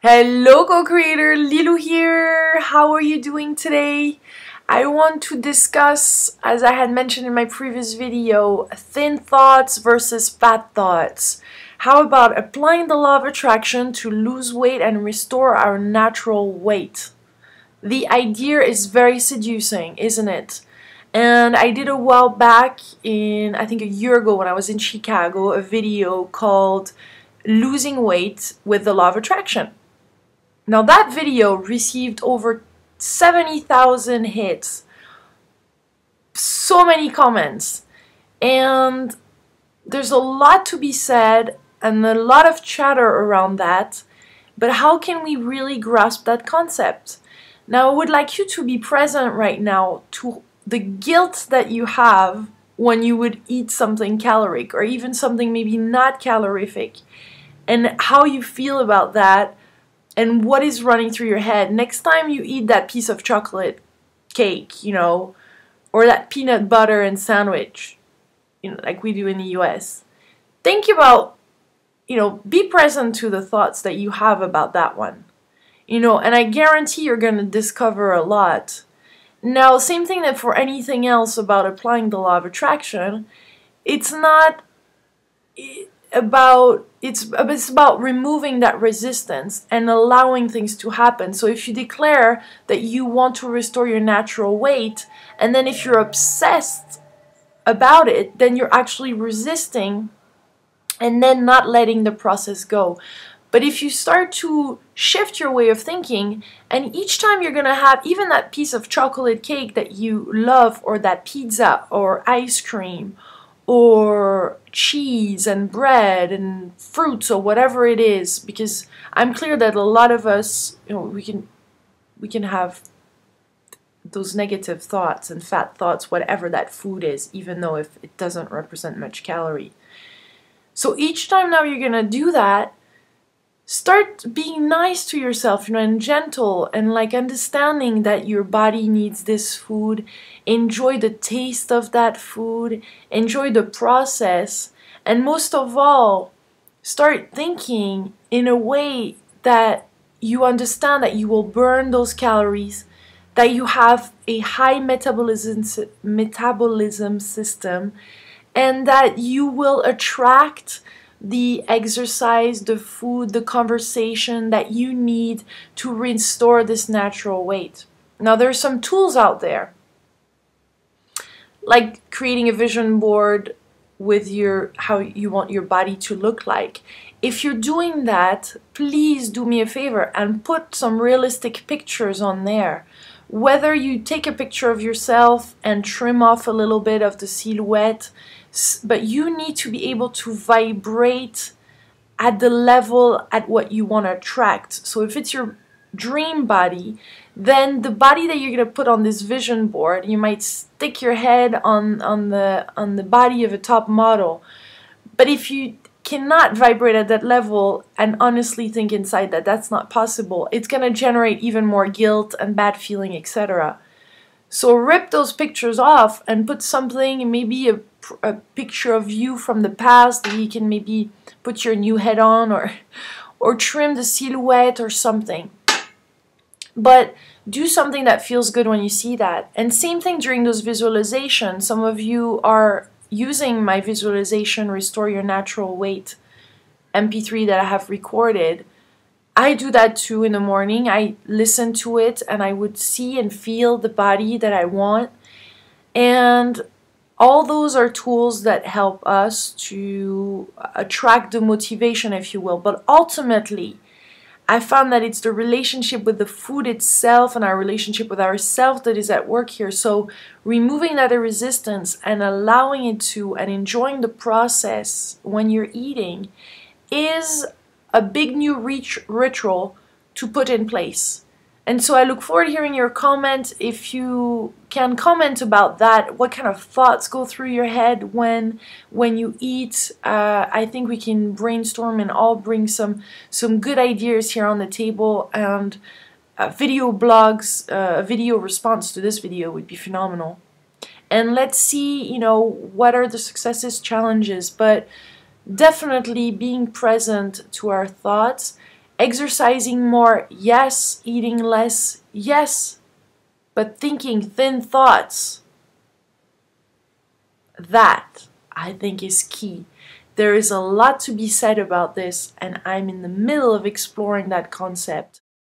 Hello co-creator, Lilou here! How are you doing today? I want to discuss, as I had mentioned in my previous video, thin thoughts versus fat thoughts. How about applying the law of attraction to lose weight and restore our natural weight? The idea is very seducing, isn't it? And I did a while back, I think a year ago when I was in Chicago, a video called Losing Weight with the Law of Attraction. Now that video received over 70,000 hits, so many comments, and there's a lot to be said and a lot of chatter around that, but how can we really grasp that concept? Now I would like you to be present right now to the guilt that you have when you would eat something caloric or even something maybe not calorific, and how you feel about that and what is running through your head next time you eat that piece of chocolate cake, or that peanut butter and sandwich, like we do in the US. Think about, be present to the thoughts that you have about that one, and I guarantee you're going to discover a lot. Now, same thing that for anything else about applying the law of attraction, it's about removing that resistance and allowing things to happen. So if you declare that you want to restore your natural weight, and then if you're obsessed about it, then you're actually resisting and then not letting the process go. But if you start to shift your way of thinking, and each time you're gonna have even that piece of chocolate cake that you love, or that pizza or ice cream or cheese and bread and fruits or whatever it is, because I'm clear that a lot of us, we can have those negative thoughts and fat thoughts, whatever that food is, even though if it doesn't represent much calorie. So each time now you're gonna do that, start being nice to yourself, and gentle, and like understanding that your body needs this food. Enjoy the taste of that food, enjoy the process, and most of all, start thinking in a way that you understand that you will burn those calories, that you have a high metabolism system, and that you will attract the exercise, the food, the conversation that you need to restore this natural weight. Now there's some tools out there, like creating a vision board with how you want your body to look like. If you're doing that, please do me a favor and put some realistic pictures on there. Whether you take a picture of yourself and trim off a little bit of the silhouette, but you need to be able to vibrate at the level at what you want to attract. So if it's your dream body, then the body that you're going to put on this vision board, you might stick your head on the body of a top model. But if you cannot vibrate at that level and honestly think inside that that's not possible, it's going to generate even more guilt and bad feeling, etc. So rip those pictures off and put something, maybe a picture of you from the past that you can maybe put your new head on, or trim the silhouette or something. But do something that feels good when you see that. And same thing during those visualizations. Some of you are using my visualization Restore Your Natural Weight MP3 that I have recorded. I do that too in the morning. I listen to it and I would see and feel the body that I want. And all those are tools that help us to attract the motivation, if you will. But ultimately, I found that it's the relationship with the food itself and our relationship with ourselves that is at work here. So removing that resistance and allowing it to, and enjoying the process when you're eating, is a big new ritual to put in place. And so I look forward to hearing your comment. If you can comment about that, what kind of thoughts go through your head when you eat. I think we can brainstorm and all bring some good ideas here on the table, and video blogs, a video response to this video would be phenomenal. And let's see, what are the successes, challenges, but definitely being present to our thoughts Exercising more, yes. Eating less, yes. But thinking thin thoughts, that I think is key. There is a lot to be said about this, and I'm in the middle of exploring that concept.